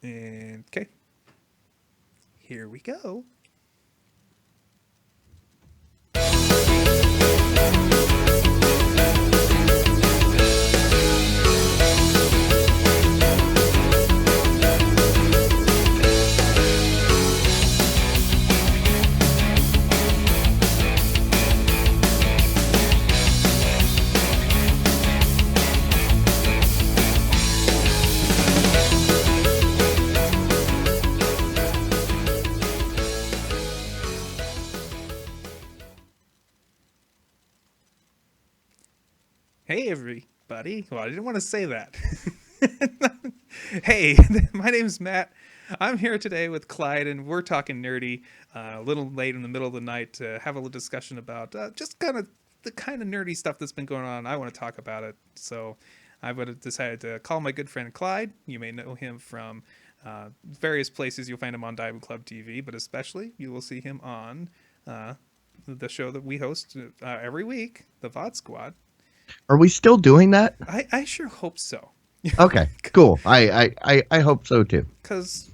And okay, here we go. Hey, everybody. Well, I didn't want to say that. Hey, my name's Matt. I'm here today with Clyde, and we're talking nerdy. A little late in the middle of the night to have a little discussion about just kind of the kind of nerdy stuff that's been going on. I want to talk about it. So I would have decided to call my good friend Clyde. You may know him from various places. You'll find him on Diamond Club TV, but especially you will see him on uh, the show that we host every week, the Vod Squad. Are we still doing that? I sure hope so. Okay, cool. I hope so too. Because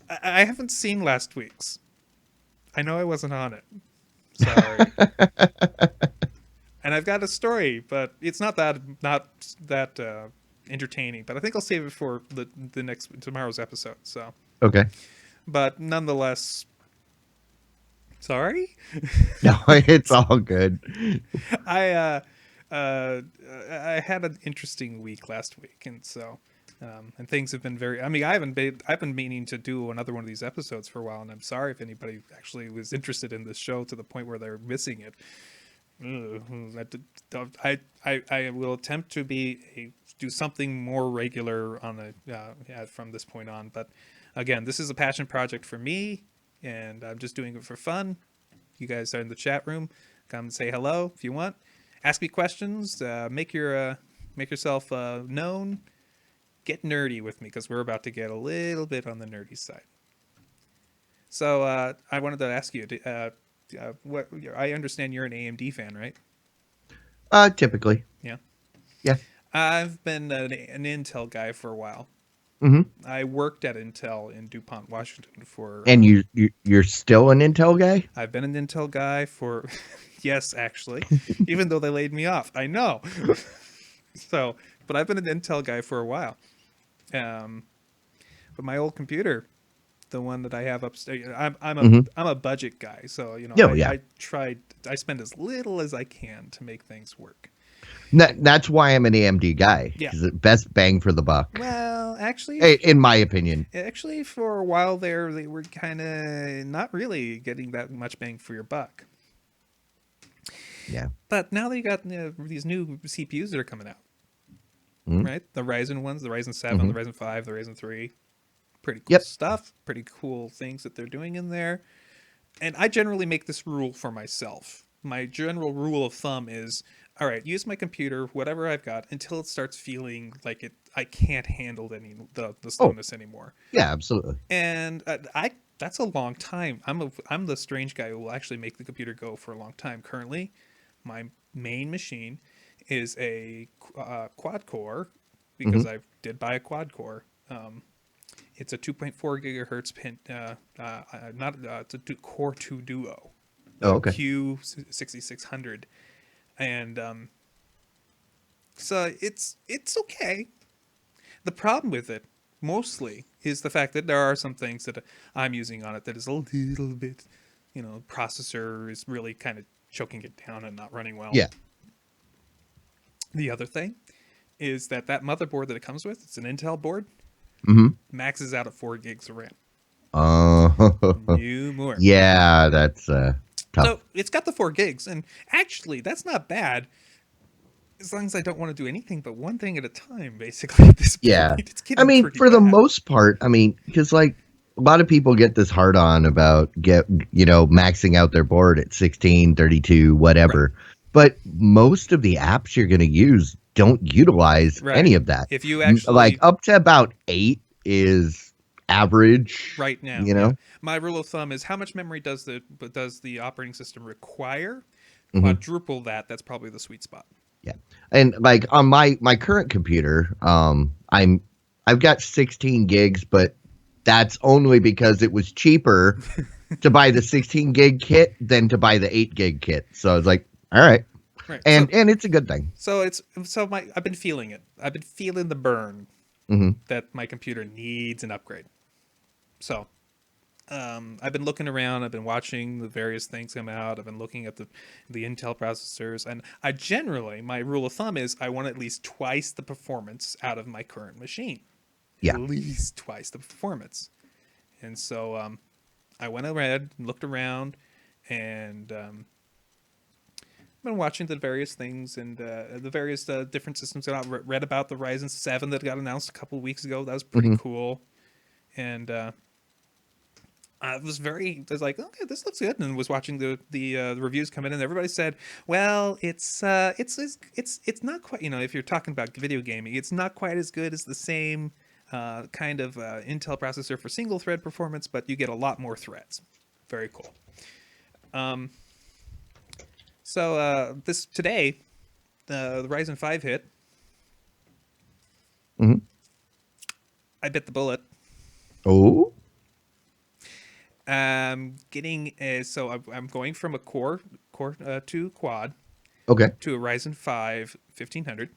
I haven't seen last week's. I know I wasn't on it. Sorry. And I've got a story, but it's not that entertaining. But I think I'll save it for the next tomorrow's episode. So, Okay. but nonetheless, sorry. No, it's all good. I I had an interesting week last week, and so and things have been very. I mean, I've been meaning to do another one of these episodes for a while, and I'm sorry if anybody actually was interested in this show to the point where they're missing it. I will attempt to do something more regular on from this point on. But again, this is a passion project for me, and I'm just doing it for fun. You guys are in the chat room. Come and say hello if you want. Ask me questions. Make yourself known. Get nerdy with me because we're about to get a little bit on the nerdy side. So I wanted to ask you, what I understand you're an AMD fan, right? Typically. Yeah. Yeah. I've been an Intel guy for a while. Mm-hmm. I worked at Intel in DuPont, Washington for. And you're still an Intel guy? I've been an Intel guy for, yes, actually, even though they laid me off. I know. So, but I've been an Intel guy for a while. But my old computer, the one that I have upstairs, I'm a budget guy, so Yeah. I spend as little as I can to make things work. That's why I'm an AMD guy. Yeah. It's the best bang for the buck. Well, actually, In my opinion. For a while there, they were kind of not really getting that much bang for your buck. Yeah. But now they got these new CPUs that are coming out, right? The Ryzen ones, the Ryzen 7, the Ryzen 5, the Ryzen 3. Pretty cool stuff. Pretty cool things that they're doing in there. And I generally make this rule for myself. My general rule of thumb is, all right, use my computer, whatever I've got, until it starts feeling like I can't handle the slowness anymore. Yeah, absolutely. And that's a long time. I'm the strange guy who will actually make the computer go for a long time. Currently, my main machine is a quad core because I did buy a quad core. It's a 2.4 gigahertz pin. It's a Core 2 Duo. Oh, okay. Q6600, and so it's okay. The problem with it mostly is the fact that there are some things that I'm using on it that is a little bit, processor is really kind of choking it down and not running well. Yeah. The other thing is that motherboard that it comes with, it's an Intel board, maxes out at 4 gigs of RAM. New more. Yeah, that's tough. So it's got the 4 gigs, and actually that's not bad as long as I don't want to do anything but one thing at a time, basically, at this point. Yeah. It's I mean, for the bad. most part, because like a lot of people get this hard on about maxing out their board at 16, 32, whatever. Right. But most of the apps you're going to use don't utilize any of that. If you actually like up to about 8 is average right now. Yeah. My rule of thumb is how much memory does the operating system require? Quadruple that. That's probably the sweet spot. Yeah. And like on my current computer, I've got 16 gigs, but that's only because it was cheaper to buy the 16 gig kit than to buy the 8 gig kit. So I was like, all right. Right. And it's a good thing. I've been feeling it. I've been feeling the burn Hmm. that my computer needs an upgrade. So I've been looking around. I've been watching the various things come out. I've been looking at the Intel processors, and I generally, my rule of thumb is I want at least twice the performance out of my current machine. At Yeah. least twice the performance. And so I went ahead and looked around, and been watching the various things and the various different systems that I read about the Ryzen 7 that got announced a couple of weeks ago. That was pretty Hmm. cool. And I was like, okay, this looks good, and was watching the reviews come in, and everybody said, well, it's not quite, if you're talking about video gaming, it's not quite as good as the same kind of Intel processor for single thread performance, but you get a lot more threads. Very cool. So this today, the Ryzen 5 hit. Hmm. I bit the bullet. Oh, Getting I'm going from a core 2 quad okay. to a Ryzen 5 1500,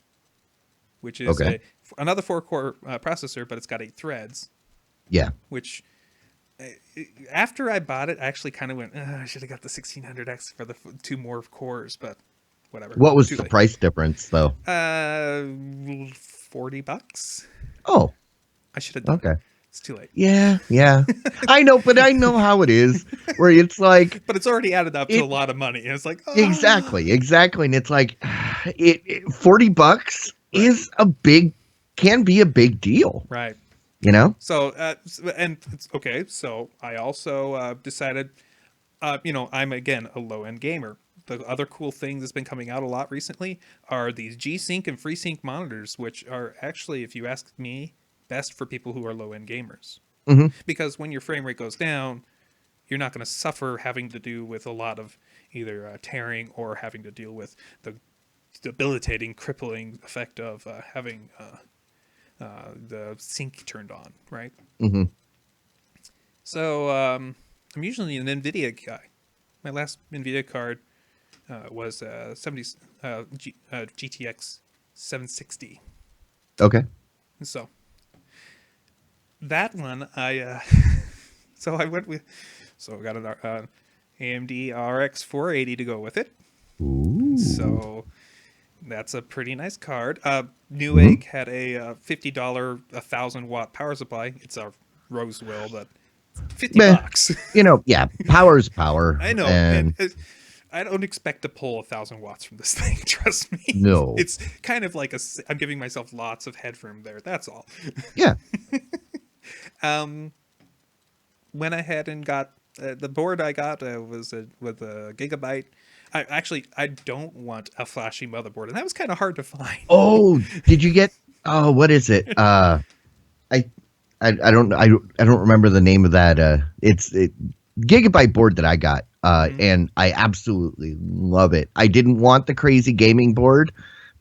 which is Okay. another 4-core processor, but it's got 8 threads. Yeah. Which uh, after I bought it, I actually kind of went, I should have got the 1600X for the 2 more cores, but whatever. What was Too the late. price difference, though? $40. Oh, I should have done it. okay. It's too late. Yeah, yeah. I know, but I know how it is, where it's like But it's already added up to a it lot of money. And it's like, exactly, and it's like $40 right, is can be a big deal, right. you know? So, and it's okay. So I also decided, I'm again a low end gamer. The other cool thing that's been coming out a lot recently are these G-Sync and FreeSync monitors, which are actually, if you ask me, best for people who are low end gamers. Hmm. Because when your frame rate goes down, you're not going to suffer having to do with a lot of either tearing or having to deal with the debilitating, crippling effect of having the sync turned on, right? Hmm. So I'm usually an NVIDIA guy. My last NVIDIA card was 70 GTX 760. Okay. So that one, so I went with, so I got an AMD RX 480 to go with it. Ooh. So that's a pretty nice card. Mhm. Newegg had a $50 1,000-watt power supply. It's a Rosewill, but 50 Meh. bucks. Yeah, power's power, I know, and and I don't expect to pull 1,000 watts from this thing. Trust me. no. It's kind of like I'm giving myself lots of headroom there. That's all. Yeah. Went ahead and got the board. I got was with a gigabyte. I don't want a flashy motherboard, and that was kind of hard to find. Oh, did you get? Oh, what is it? I, I don't remember the name of that. It's gigabyte board that I got. Mhm. And I absolutely love it. I didn't want the crazy gaming board,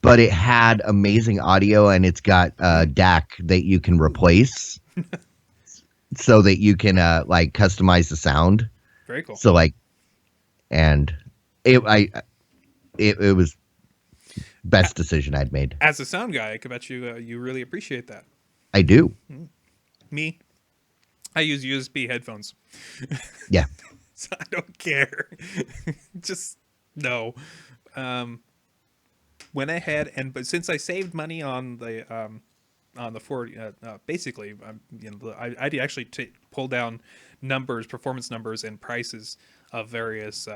but it had amazing audio, and it's got DAC that you can replace, so that you can like customize the sound. Very cool. So like, and it it was best decision I'd made. As a sound guy, I could bet you really appreciate that. I do. Me, I use USB headphones, Yeah. so I don't care. Just no. Um, Went ahead but since I saved money on the 40, basically, I actually pull down numbers, performance numbers, and prices of various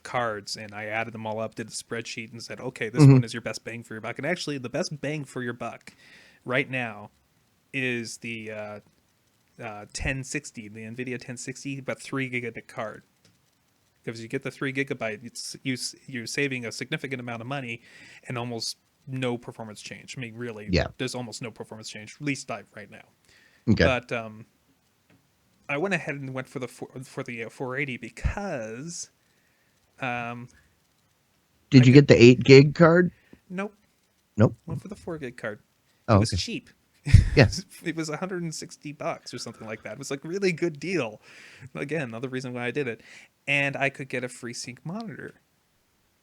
cards, and I added them all up, did a spreadsheet, and said, okay, this Hmm. one is your best bang for your buck. And actually, the best bang for your buck right now is the 1060, the NVIDIA 1060, but 3 gigabit card. Because you get the 3 gigabyte, you're saving a significant amount of money and almost no performance change. I mean, really, Yeah. there's almost no performance change, at least right now. Okay. But I went ahead and went for the 480 because Did I you could get the 8 gig card? nope, Nope. went for the 4 gig card. It Oh, was okay. cheap. Yeah. It was $160 or something like that. It was like really good deal. Again, another reason why I did it. And I could get a FreeSync monitor.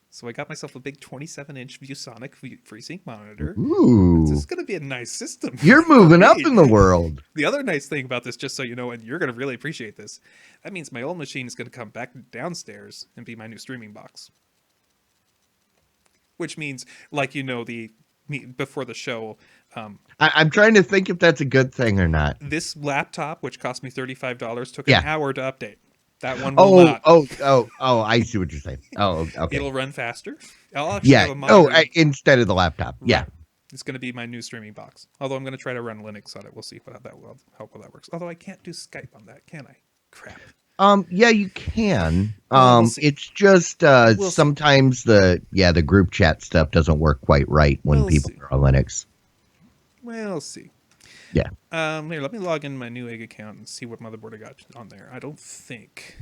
So I got myself a big 27-inch ViewSonic FreeSync monitor. This Ooh. is going to be a nice system You're for moving up me. in the world. The other nice thing about this, just so you know, and you're going to really appreciate this, that means my old machine is going to come back downstairs and be my new streaming box. Which means, like before the show, I'm trying to think if that's a good thing or not. this laptop, which cost me $35, took an Yeah. hour to update. That one will not. I see what you're saying. Oh, okay. It'll run faster. I'll actually Yeah. have a monitor. Instead of the laptop. Yeah. Right. It's going to be my new streaming box. Although I'm going to try to run Linux on it. We'll see how well that works. Although I can't do Skype on that, can I? Crap. Yeah, you can. Well, we'll see. It's just We'll sometimes the group chat stuff doesn't work quite right when We'll people see. are on Linux. We'll see. Yeah. Here, let me log in my new egg account and see what motherboard I got on there. I don't think.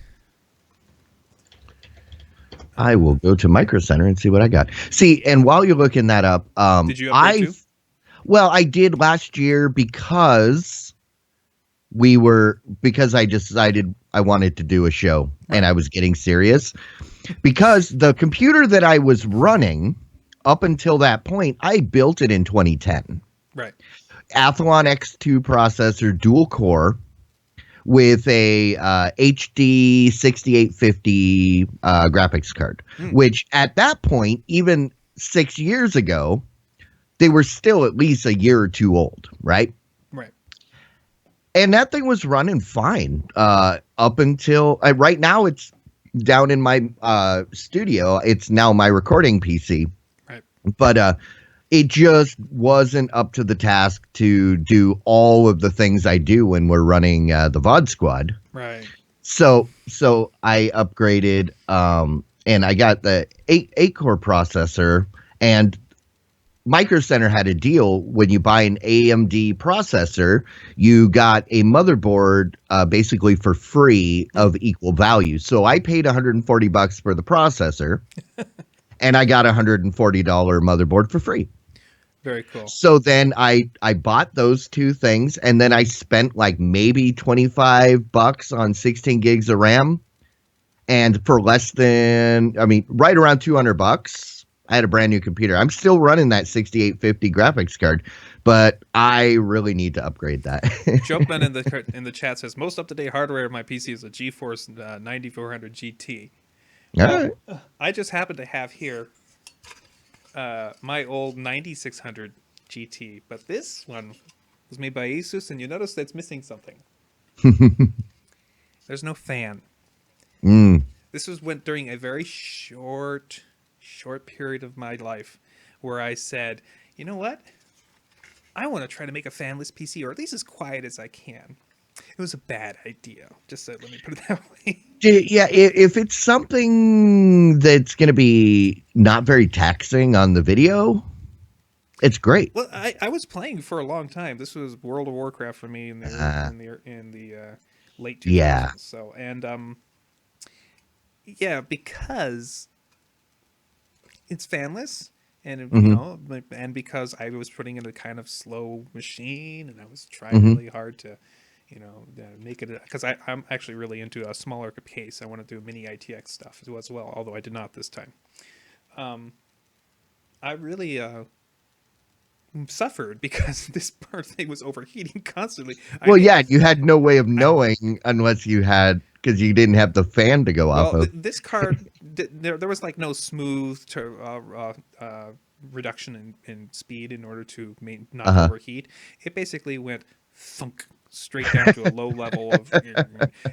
I will go to Micro Center and see what I got. See, and while you're looking that up, Did you upgrade too? well, I did last year because I decided I wanted to do a show and I was getting serious because the computer that I was running up until that point, I built it in 2010. Right. Athlon X2 processor, dual core, with a HD 6850 graphics card, which at that point, even 6 years ago, they were still at least a year or two old, right? Right. And that thing was running fine up until right now. It's down in my studio. It's now my recording PC, Right. but it just wasn't up to the task to do all of the things I do when we're running the Vod Squad. Right. So I upgraded, and I got the 8-core processor, and Micro Center had a deal. When you buy an AMD processor, you got a motherboard basically for free of equal value. So I paid $140 for the processor, and I got a $140 motherboard for free. Very cool. So then I bought those two things, and then I spent like maybe $25 on 16 gigs of RAM, and for less than, right around $200, I had a brand new computer. I'm still running that 6850 graphics card, but I really need to upgrade that. Jumpman in the chat says most up to date hardware of my PC is a GeForce 9400 GT. All right. I just happen to have here my old 9600 GT, but this one was made by Asus, and you notice that's missing something. There's no fan. This went during a very short period of my life where I said, you know what? I want to try to make a fanless PC, or at least as quiet as I can. It was a bad idea. Let me put it that way. Yeah, if it's something that's going to be not very taxing on the video, it's great. Well, I was playing for a long time. This was World of Warcraft for me in the late 2000s. Yeah. So, and because it's fanless, and and because I was putting in a kind of slow machine, and I was trying really hard to, make it, because I'm actually really into a smaller case. I want to do mini ITX stuff as well, although I did not this time. I really suffered because this part thing was overheating constantly. You had no way of knowing unless you had, because you didn't have the fan to go off of. This card, there was like no smooth reduction in speed in order to not overheat. It basically went thunk straight down to a low level of,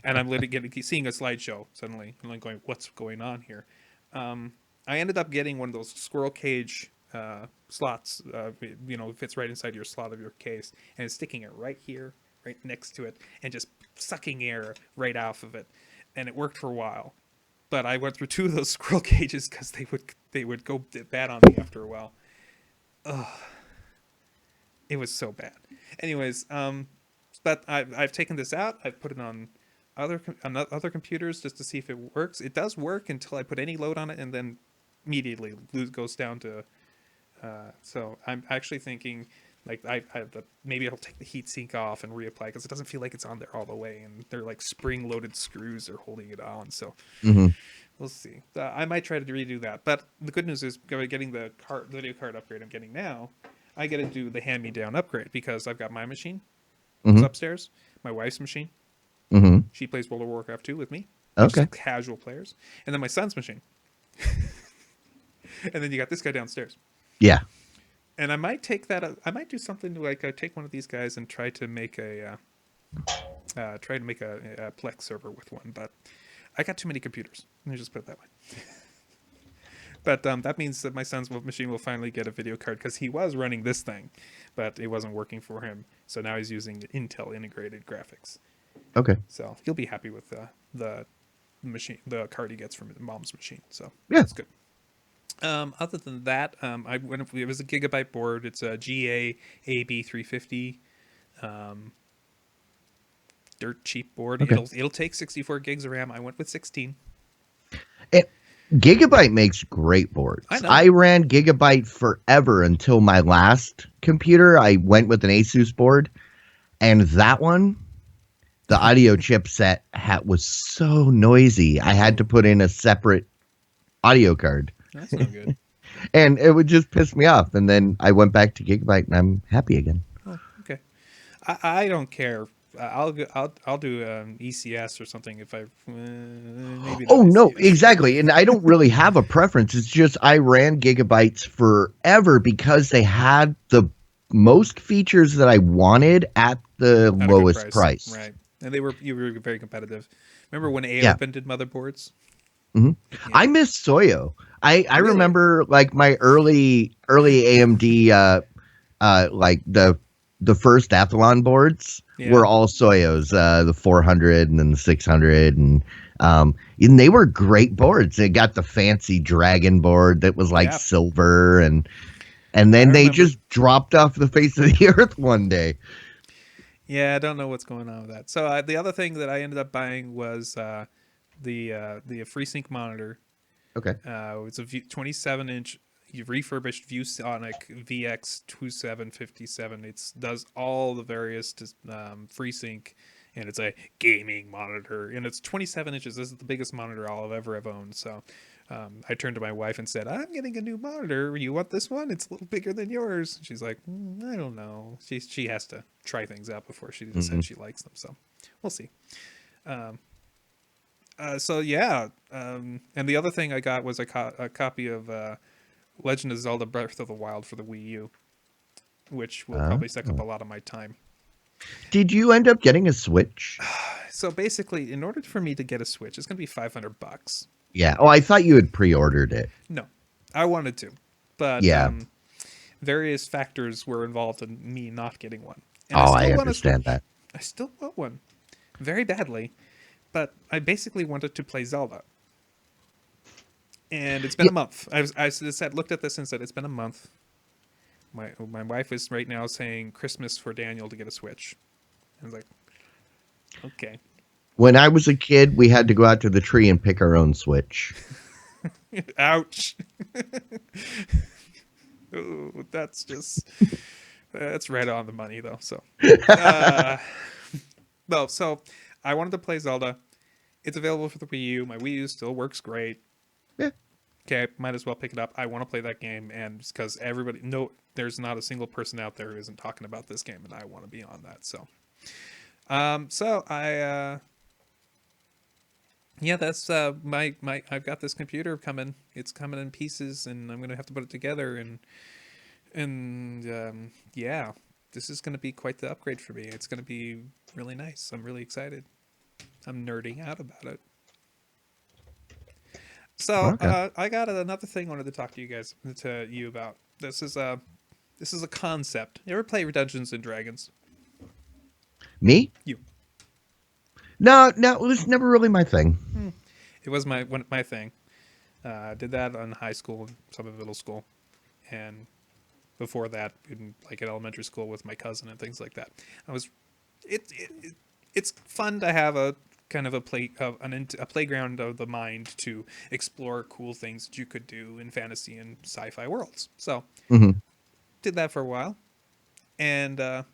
and I'm literally seeing a slideshow suddenly. I'm like going, what's going on here? I ended up getting one of those squirrel cage slots. It fits right inside your slot of your case, and it's sticking it right here, right next to it, and just sucking air right off of it. And it worked for a while, but I went through 2 of those squirrel cages because they would go bad on me after a while. Ugh. It was so bad. Anyways, but I've taken this out. I've put it on other computers just to see if it works. It does work until I put any load on it, and then immediately goes down to. So I'm actually thinking Like maybe I'll take the heat sink off and reapply because it doesn't feel like it's on there all the way, and they're like spring-loaded screws are holding it on. So Hmm. we'll see. I might try to redo that. But the good news is, getting the video card upgrade I'm getting now, I get to do the hand-me-down upgrade because I've got my machine. It's Hmm. upstairs. My wife's machine. Hmm. She plays World of Warcraft 2 with me. We Okay. just casual players. And then my son's machine. And then you got this guy downstairs. Yeah. And I might take that. I might do something like take one of these guys and try to make a Plex server with one. But I got too many computers. Let me just put it that way. But that means that my son's machine will finally get a video card because he was running this thing, but it wasn't working for him. So now he's using Intel integrated graphics. Okay. So he'll be happy with the machine, the card he gets from his mom's machine. So Yeah. that's good. Other than that, it was a gigabyte board. It's a GA AB350, dirt cheap board. Okay. It'll take 64 gigs of RAM. I went with 16. It, Gigabyte makes great boards. I know. I ran Gigabyte forever until my last computer. I went with an Asus board, and that one, the audio chipset was so noisy. I had to put in a separate audio card, That's no good. and it would just piss me off. And then I went back to Gigabyte, and I'm happy again. Oh, okay. I don't care. I'll do ECS or something if I maybe not Oh no, ECS. exactly. And I don't really have a preference. It's just I ran Gigabytes forever because they had the most features that I wanted at the At a good lowest price. right? And you were very competitive. Remember when Yeah. AOpen did motherboards? Hmm. Yeah. I miss Soyo. I Really? remember like my early AMD like the first Athlon boards Yeah. were all Soyos, the 400 and then the 600, and they were great boards. They got the fancy dragon board that was like Yeah. silver, and I then they remember. just dropped off the face of the earth one day. Yeah, I don't know what's going on with that. So the other thing that I ended up buying was the FreeSync monitor. Okay. It's a 27-inch refurbished ViewSonic VX2757. It does all the various FreeSync, and it's a gaming monitor, and it's 27 inches. This is the biggest monitor I'll ever have owned. So I turned to my wife and said, "I'm getting a new monitor. You want this one? It's a little bigger than yours." She's like, "I don't know." She has to try things out before she decides she likes them. So we'll see. So yeah, and the other thing I got was a copy of Legend of Zelda: Breath of the Wild for the Wii U, which will probably suck up a lot of my time. Did you end up getting a Switch? So basically, in order for me to get a Switch, it's going to be $500. Yeah. Oh, I thought you had pre-ordered it. No, I wanted to, but Yeah. various factors were involved in me not getting one. And Oh, I I still want a understand Switch. that. I still want one, very badly, but I basically wanted to play Zelda. And it's been Yeah. a month. Looked at this and said it's been a month. My wife is right now saying Christmas for Daniel to get a Switch. I was like, okay. When I was a kid, we had to go out to the tree and pick our own Switch. Ouch. Ooh, that's right on the money though. So no, so I wanted to play Zelda. It's available for the Wii U. My Wii U still works great. Yeah. Okay, might as well pick it up. I want to play that game, and because there's not a single person out there who isn't talking about this game, and I want to be on that. So, yeah, that's my I've got this computer coming. It's coming in pieces, and I'm gonna have to put it together, and yeah, this is gonna be quite the upgrade for me. It's gonna be really nice. I'm really excited. I'm nerding out about it. So Okay. I got another thing I wanted to talk to you about. This is a concept. You ever play Dungeons and Dragons? Me? You. No, it was never really my thing. It was my thing. I did that in high school, some of middle school, and before that, in elementary school with my cousin and things like that. It's fun to have a kind of a playground of the mind to explore cool things that you could do in fantasy and sci-fi worlds. So Hmm. did that for a while. And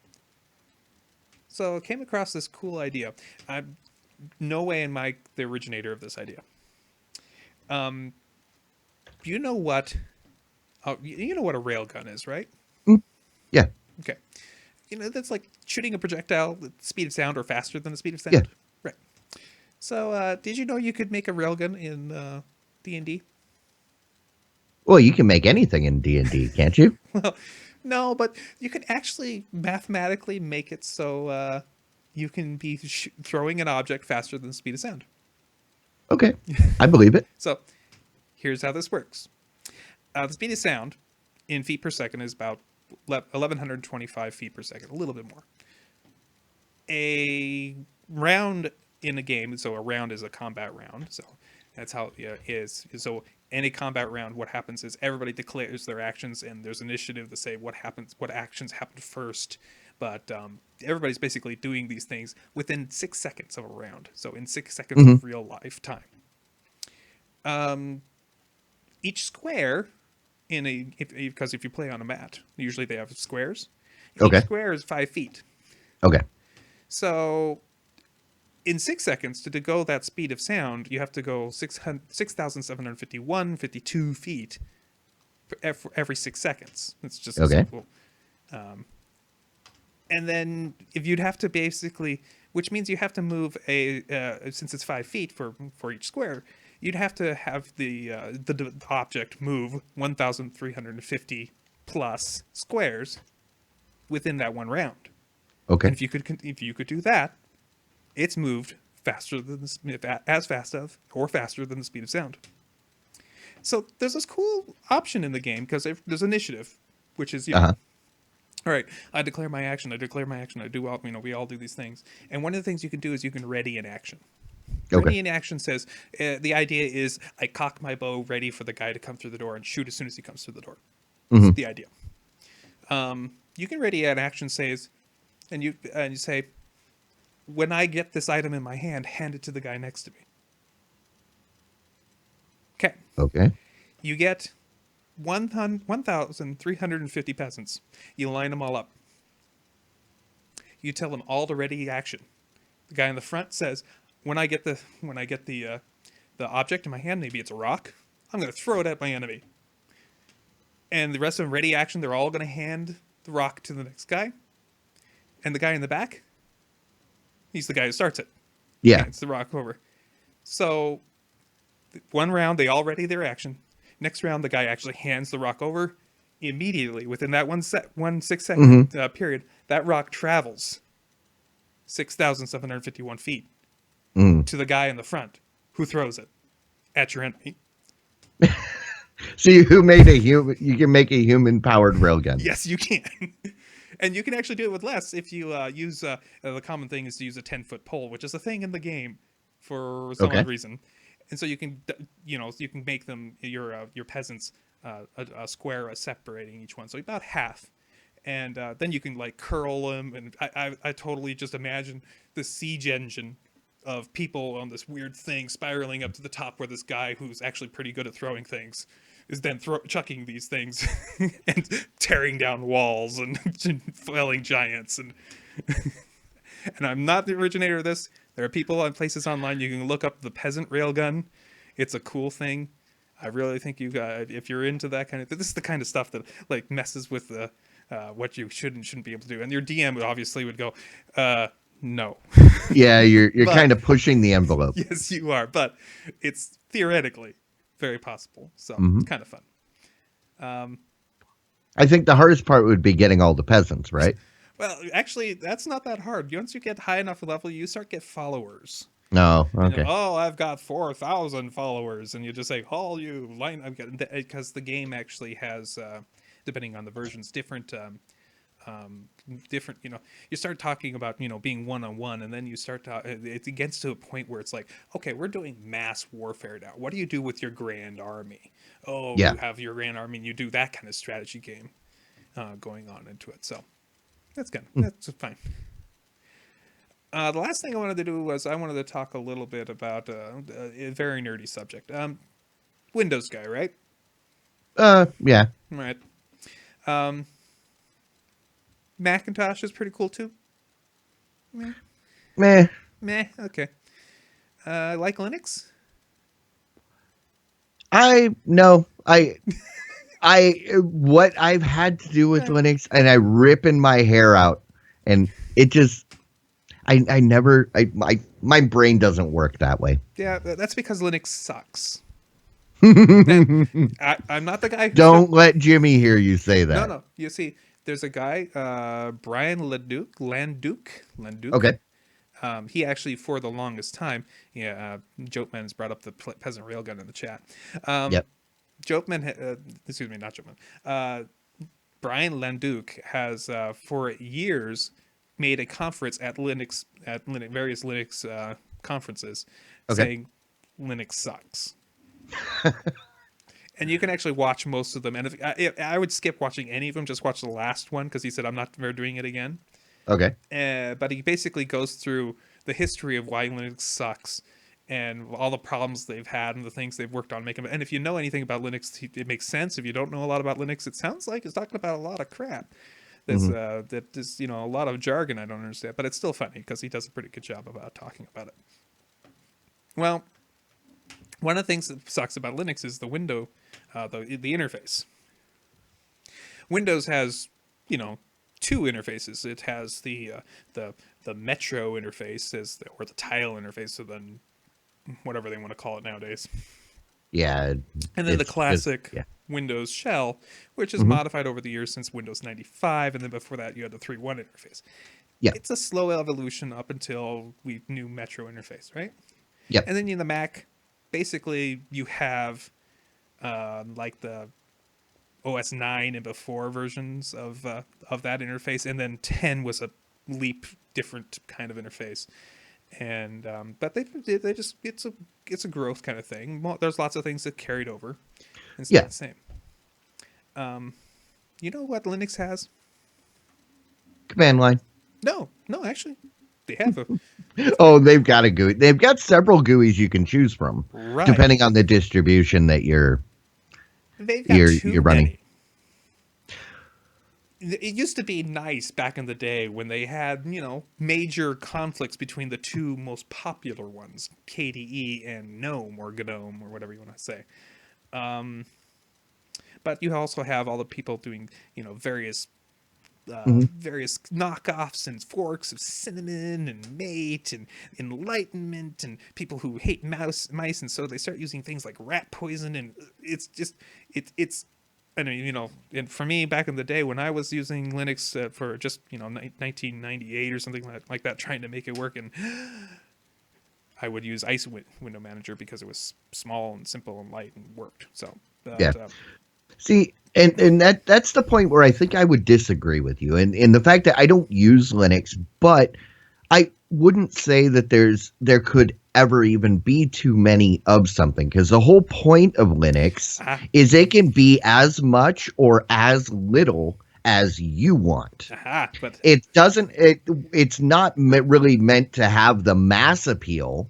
so I came across this cool idea. I'm no way am I the originator of this idea. Um, you know what? You know what a railgun is, right? Mm, yeah, Okay. You know that's like shooting a projectile at the speed of sound or faster than the speed of yeah. sound. Right. So, did you know you could make a railgun in D&D? Well, you can make anything in D&D, can't you? Well, no, but you can actually mathematically make it so you can be throwing an object faster than the speed of sound. Okay, I believe it. So, here's how this works. The speed of sound in feet per second is about 1125 feet per second, a little bit more. A round in a game, so a round is a combat round, so that's how it is. So any combat round, what happens is everybody declares their actions, and there's initiative to say what happens, what actions happen first. But everybody's basically doing these things within 6 seconds of a round, so in 6 seconds Hmm. of real life time. Um, each square in a because if you play on a mat, usually they have squares. Each Okay, square is 5 feet. okay, So in 6 seconds to go that speed of sound, you have to go 6,751, 52 feet for every 6 seconds. It's just a okay. simple. And then if you'd have to basically, which means you have to move since it's 5 feet for each square, you'd have to have the object move 1,350 plus squares within that one round. Okay. And if you could do that, it's moved faster than as fast of or faster than the speed of sound. So there's this cool option in the game because there's initiative, which is Uh-huh. all right. I declare my action. I declare my action. I do all we all do these things. And one of the things you can do is you can ready an action. Okay. Ready in action says the idea is I cock my bow ready for the guy to come through the door and shoot as soon as he comes through the door. That's Hmm. the idea. You can ready an action says, and you say, when I get this item in my hand it to the guy next to me. Okay, Okay. you get 1,350 peasants. You line them all up. You tell them all to ready action. The guy in the front says, when I get the object in my hand, maybe it's a rock, I'm going to throw it at my enemy. And the rest of them ready action. They're all going to hand the rock to the next guy. And the guy in the back, he's the guy who starts it. Yeah. Hands the rock over. So one round, they all ready their action. Next round, the guy actually hands the rock over immediately within that 6 second Hmm. period. That rock travels 6,751 feet Mm. to the guy in the front who throws it at your enemy. So you made a human? You can make a human-powered railgun. Yes, you can. And you can actually do it with less if you use the common thing is to use a 10-foot pole, which is a thing in the game for some Okay. odd reason. And so you can you can make them your peasants a square separating each one, so about half. And then you can like curl them, and I totally just imagine the siege engine of people on this weird thing spiraling up to the top, where this guy who's actually pretty good at throwing things is then chucking these things and tearing down walls and felling giants. And I'm not the originator of this. There are people on places online you can look up the peasant railgun. It's a cool thing. I really think you got if you're into that kind of this is the kind of stuff that like messes with the what you should and shouldn't be able to do. And your DM obviously would go, no. Yeah, you're But kind of pushing the envelope. yes, you are. But it's theoretically very possible. So it's Hmm. kind of fun. I think the hardest part would be getting all the peasants, right? Well, actually, that's not that hard. Once you get high enough level, you start get followers. No. And Okay. oh, I've got 4,000 followers, and you just say, "All you line," because the game actually has, depending on the versions, different. You start talking about being one on one, and then you start to. It gets to a point where it's like, okay, we're doing mass warfare now. What do you do with your grand army? Oh, Yeah. you have your grand army, and you do that kind of strategy game going on into it. So Mm. that's fine. The last thing I wanted to do was I wanted to talk a little bit about a very nerdy subject. Windows guy, right? Yeah. Right. Um, Macintosh is pretty cool too. Meh. Meh. Meh. Okay. Like Linux? No. What I've had to do with Eh, Linux, and I ripping my hair out, and it just, I never, my brain doesn't work that way. yeah, that's because Linux sucks. And I'm not the guy who should. Don't let Jimmy hear you say No, that. no. You see, there's a guy, Brian Landuke. Okay. He actually, for the longest time, yeah, Jopeman's brought up the peasant railgun in the chat. Yep. Excuse me, not Jopeman. Brian Landuke has, for years, made a conference at various Linux conferences, Okay. saying Linux sucks. And you can actually watch most of them. And I would skip watching any of them, just watch the last one because he said I'm not ever doing it again. Okay. But he basically goes through the history of why Linux sucks and all the problems they've had and the things they've worked on making. And if you know anything about Linux, it makes sense. If you don't know a lot about Linux, it sounds like it's talking about a lot of crap. Hmm. That is, a lot of jargon I don't understand, but it's still funny because he does a pretty good job about talking about it. Well, one of the things that sucks about Linux is the the interface. Windows has, two interfaces. It has the Metro interface or the Tile interface, or the whatever they want to call it nowadays, Yeah. and then the It's just, classic yeah. Windows shell, which is Hmm. modified over the years since Windows 95, and then before that you had the 3.1 interface. Yeah. It's a slow evolution up until we knew Metro interface, right? Yep. And then in the Mac, basically you have like the OS 9 and before versions of that interface, and then 10 was a leap different kind of interface. And but they just it's a growth kind of thing. There's lots of things that carried over and stayed Yeah. the same. You know what Linux has? Command line. No, no, actually, they have a Oh, they've got a GUI. They've got several GUIs you can choose from, right. depending on the distribution that you're They've got you're too running. many. It used to be nice back in the day when they had, major conflicts between the two most popular ones, KDE and GNOME or GNOME or whatever you want to say. But you also have all the people doing, Hmm. various knockoffs and forks of Cinnamon and Mate and Enlightenment, and people who hate mice, and so they start using things like rat poison, and it's just it's. I mean, and for me back in the day when I was using Linux for just 1998 or something like that, trying to make it work, and I would use Ice Window Manager because it was small and simple and light and worked. So, Yeah. but, See, and that's the point where I think I would disagree with you, and in the fact that I don't use Linux, but I wouldn't say that there could ever even be too many of something, because the whole point of Linux aha, is it can be as much or as little as you want. but It doesn't. It's not really meant to have the mass appeal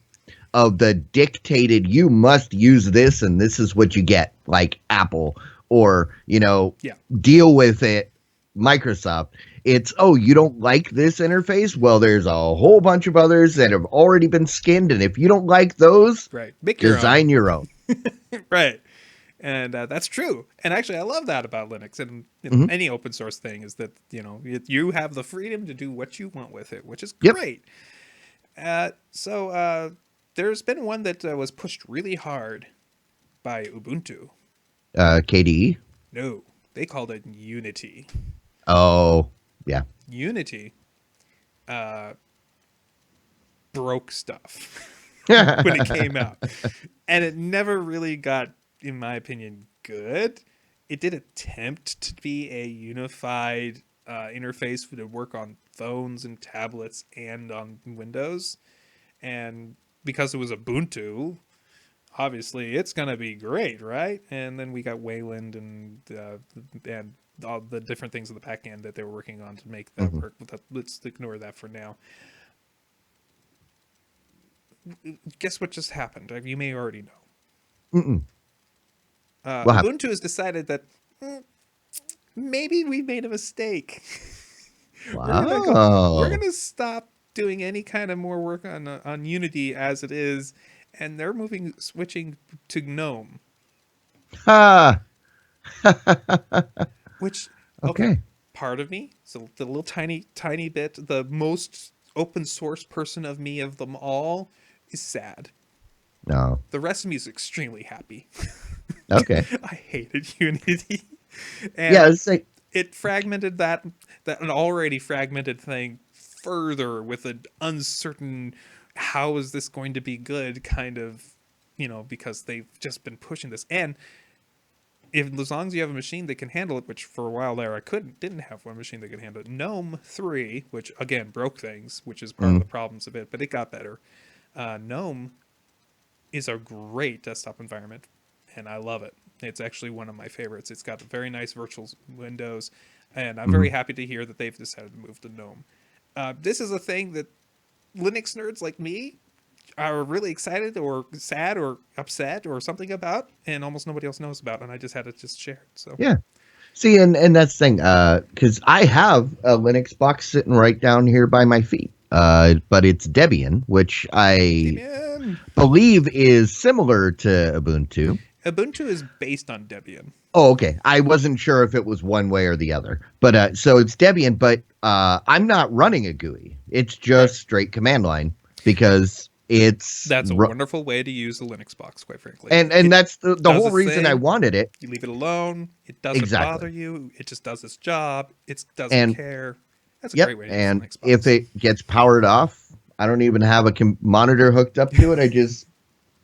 of the dictated. You must use this, and this is what you get, like Apple, or yeah, deal with it, Microsoft. It's, oh, you don't like this interface? Well, there's a whole bunch of others that have already been skinned, and if you don't like those, right, make your own, design your own. right. And that's true. And actually, I love that about Linux and Hmm. any open source thing is that you have the freedom to do what you want with it, which is Yep. great. So there's been one that was pushed really hard by Ubuntu. KDE. No, they called it Unity. Oh, yeah. Unity broke stuff when it Hmm. came out, and it never really got, in my opinion, good. It did attempt to be a unified interface to work on phones and tablets and on Windows, and because it was Ubuntu, obviously it's gonna be great, right? And then we got Wayland and all the different things in the back end that they were working on to make that work. But let's ignore that for now. Guess what just happened? You may already know. Mm-mm. What happened? Ubuntu has decided that maybe we made a mistake. We're Wow. gonna stop doing any kind of more work on Unity as it is, and they're switching to GNOME, Ah. which okay, Okay. part of me, so the little tiny bit, the most open source person of me of them all is sad. No. The rest of me is extremely happy. Okay. I hated Unity, Yeah. and It's like, it fragmented that an already fragmented thing further with an uncertain how is this going to be good kind of, because they've just been pushing this. And if as long as you have a machine that can handle it, which for a while there I didn't have one machine that could handle it. GNOME 3, which again broke things, which is part of the mm, problems of it, but it got better. GNOME is a great desktop environment, and I love it. It's actually one of my favorites. It's got very nice virtual windows, and I'm very mhm. happy to hear that they've decided to move to GNOME. This is a thing that Linux nerds like me are really excited or sad or upset or something about, and almost nobody else knows about, and I just had it just shared. So, Yeah. See, and that's the thing, because I have a Linux box sitting right down here by my feet. But it's Debian, which I Debian. believe is similar to Ubuntu. Ubuntu is based on Debian. Oh, okay. I wasn't sure if it was one way or the other. But so it's Debian, but I'm not running a GUI. It's Right. just straight command line because it's That's a wonderful way to use a Linux box, quite frankly. and It that's the does whole its reason I thing. wanted it. You leave it alone. It doesn't bother Exactly. you. It just does its job. It doesn't And care. That's a yep. great way to use the And Linux if box. it gets powered off, I don't even have a monitor hooked up to it. I just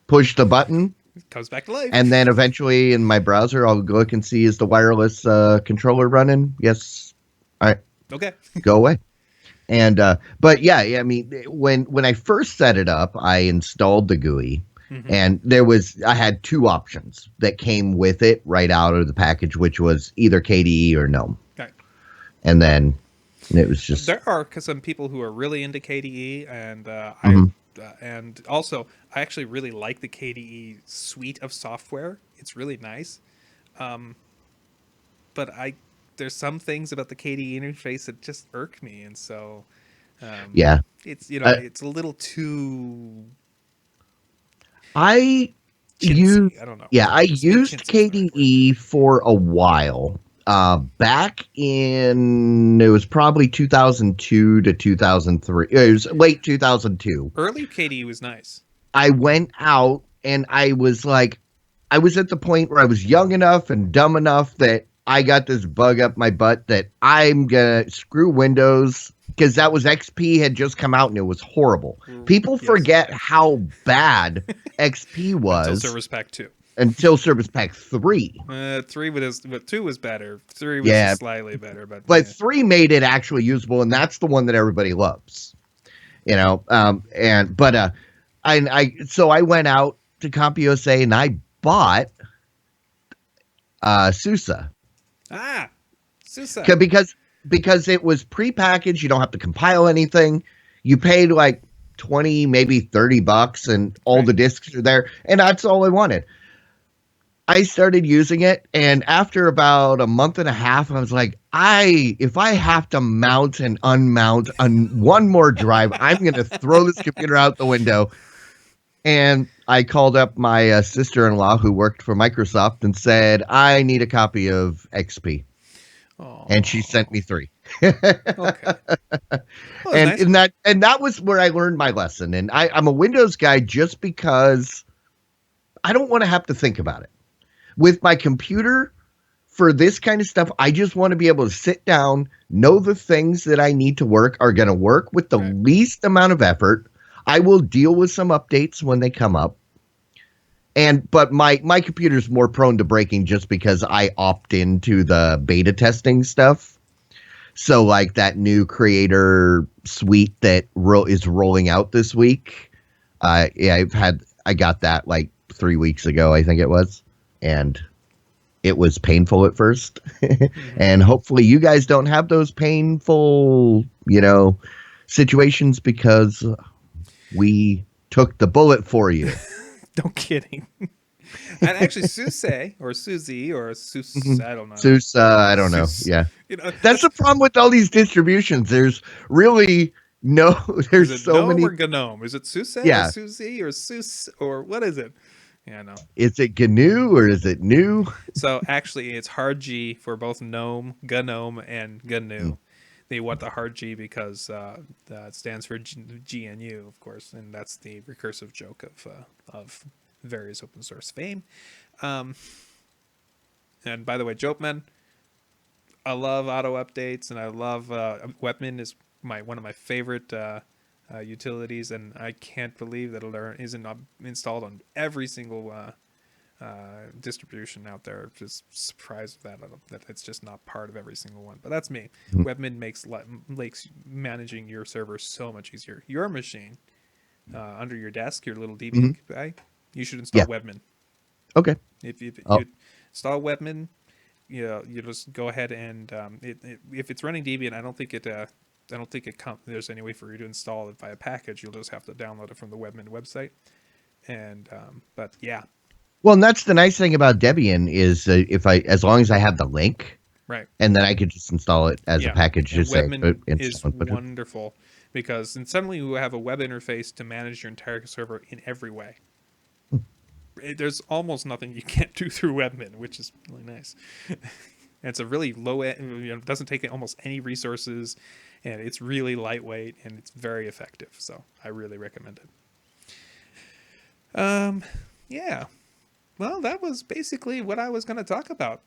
push the button. It comes back to life. And then eventually in my browser, I'll look and see is the wireless controller running? Yes. All right, Okay. go away. And but yeah, I mean, when I first set it up, I installed the GUI, Mm-hmm. and I had two options that came with it right out of the package, which was either KDE or GNOME, Right. and then it was just There are some people who are really into KDE, and mhm. and also I actually really like the KDE suite of software. It's really nice, but there's some things about the KDE interface that just irk me, and so Yeah. it's Uh, it's a little too I used chintzy. I don't know. yeah, I Just maybe used chintzy is the right word. KDE for a while. Back in it was probably 2002 to 2003. It was late 2002. Early KDE was nice. I went out and I was like I was at the point where I was young enough and dumb enough that I got this bug up my butt that I'm gonna screw Windows because that was XP had just come out and it was horrible. People Yes. forget how bad XP Until was Service Pack 2. until Service Pack 3. 3 was, but 2 was better. 3 was Yeah, just slightly better, but but 3 made it actually usable, and that's the one that everybody loves. And but so I went out to CompUSA and I bought SUSE ah, SUSE. because it was prepackaged. You don't have to compile anything. You paid like 20, maybe $30, and all Right. the discs are there, and that's all I wanted. I started using it, and after about a month and a half, I was like, if I have to mount and unmount on one more drive, I'm going to throw this computer out the window. And I called up my sister-in-law who worked for Microsoft and said, I need a copy of XP. And she sent Oh, me 3. okay. Well, it's and nice. that was where I learned my lesson. And I'm a Windows guy just because I don't want to have to think about it. With my computer, for this kind of stuff, I just want to be able to sit down, know the things that I need to work are going to work with the Right. least amount of effort. I will deal with some updates when they come up. But my computer is more prone to breaking just because I opt into the beta testing stuff. So like that new creator suite that is rolling out this week. Yeah, I got that like 3 weeks ago, I think it was. And it was painful at first. Mm-hmm. And hopefully you guys don't have those painful, situations because we took the bullet for you. No kidding. And actually, Suse or Susie or Sus, Mhm. I don't know. Seuss, I don't know. Sus, Yeah. you know, That's that's, the problem with all these distributions. There's really no, is there's it so gnome many. or gnome? Is it Suse or Yeah. Susie or Sus or what is it? Yeah, no. Is it GNU or is it new? So actually, it's hard G for both gnome, gnome, and Mm. GNU. They want the hard G because it stands for GNU, of course, and that's the recursive joke of various open source fame. Um, and by the way, Joke Man, I love auto updates, and I love Webmin is one of my favorite utilities, and I can't believe that it isn't installed on every single distribution out there. Just surprised that it's just not part of every single one. But that's me. Mm. Webmin makes managing your server so much easier. Your machine under your desk, your little Debian Mhm. guy, you should install Yeah. Webmin. Okay. If Oh, you install Webmin, you just go ahead and if it's running Debian, I don't think there's any way for you to install it via package. You'll just have to download it from the Webmin website. And but yeah, well, and that's the nice thing about Debian is if as long as I have the link, right. and then I could just install it as a Yeah, package. and Just say Webmin is install and put it. wonderful because then suddenly you have a web interface to manage your entire server in every way. There's almost nothing you can't do through Webmin, which is really nice. And it's a really it doesn't take almost any resources, and it's really lightweight and it's very effective. So I really recommend it. Yeah. Well, that was basically what I was going to talk about,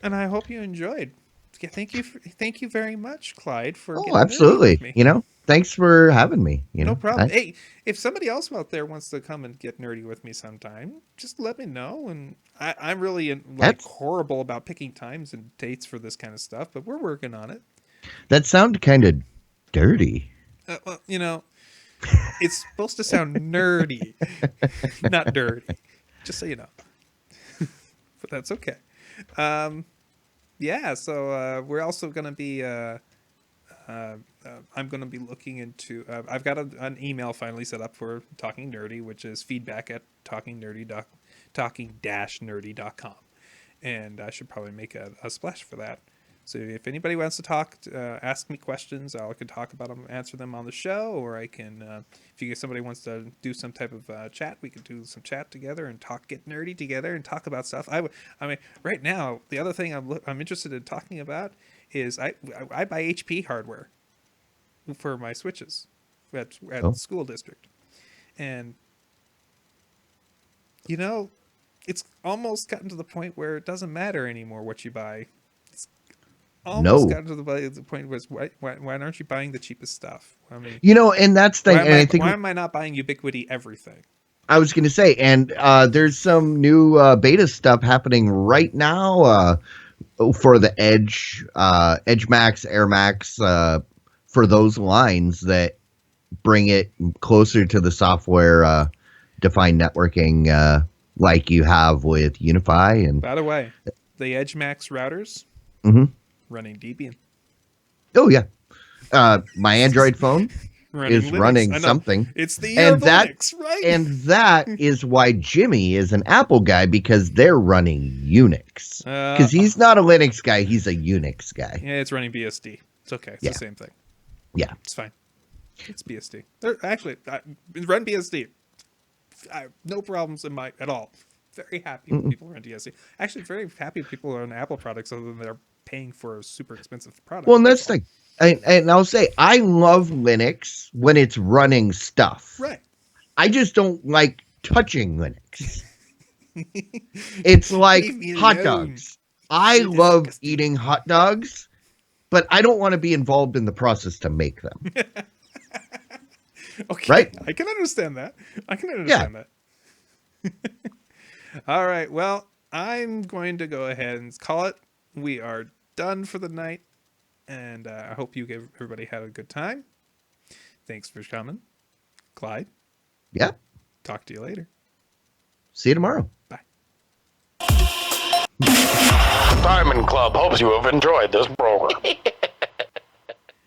and I hope you enjoyed. Yeah, thank you very much, Clyde, for Oh, getting nerdy with absolutely. me. Thanks for having me. No problem. Hey, if somebody else out there wants to come and get nerdy with me sometime, just let me know. And I'm really That's horrible about picking times and dates for this kind of stuff, but we're working on it. that sounded kind of dirty. Well, it's supposed to sound nerdy, not dirty. Just so you know, but that's okay. Um, yeah. So we're also going to be. I'm going to be looking into. I've got an email finally set up for Talking Nerdy, which is feedback at talking-nerdy.com, and I should probably make a splash for that. So if anybody wants to talk, ask me questions, I can talk about them, answer them on the show, or I can. If somebody wants to do some type of chat, we can do some chat together and get nerdy together and talk about stuff. I mean, right now, the other thing I'm interested in talking about is I buy HP hardware for my switches at Oh, school district, and it's almost gotten to the point where it doesn't matter anymore what you buy. It's almost no. gotten to the point where why aren't you buying the cheapest stuff? I mean, And that's the, and I think why am I not buying Ubiquiti everything? I was going to say, and there's some new beta stuff happening right now for the Edge Max, Air Max, for those lines that bring it closer to the software defined networking like you have with Unify. And By the way, the Edge Max routers Mhm. running Debian, Oh yeah, my Android phone running is Linux. running I know something, it's the year and of that Linux, right? is why Jimmy is an Apple guy, because they're running Unix. Uh, Because he's not a Linux guy, he's a Unix guy. yeah, it's running BSD. It's okay. It's Yeah, the same thing. yeah. It's fine. It's BSD. Actually, run BSD. No problems at all. Very happy when Mm-mm. people run BSD. Actually, very happy when people are on Apple products, other than they're paying for a super expensive product. Well, and That's that's all. the thing. And I'll say I love Linux when it's running stuff. Right. I just don't like touching Linux. It's like Leave me hot alone. dogs. It's I so love disgusting. eating hot dogs, but I don't want to be involved in the process to make them. Okay, Right? I can understand that. I can Yeah. understand that. All right. Well, I'm going to go ahead and call it. We are done for the night, and I hope everybody had a good time. Thanks for coming, Clyde. Yeah. Talk to you later. See you tomorrow. Bye. Diamond Club hopes you have enjoyed this program.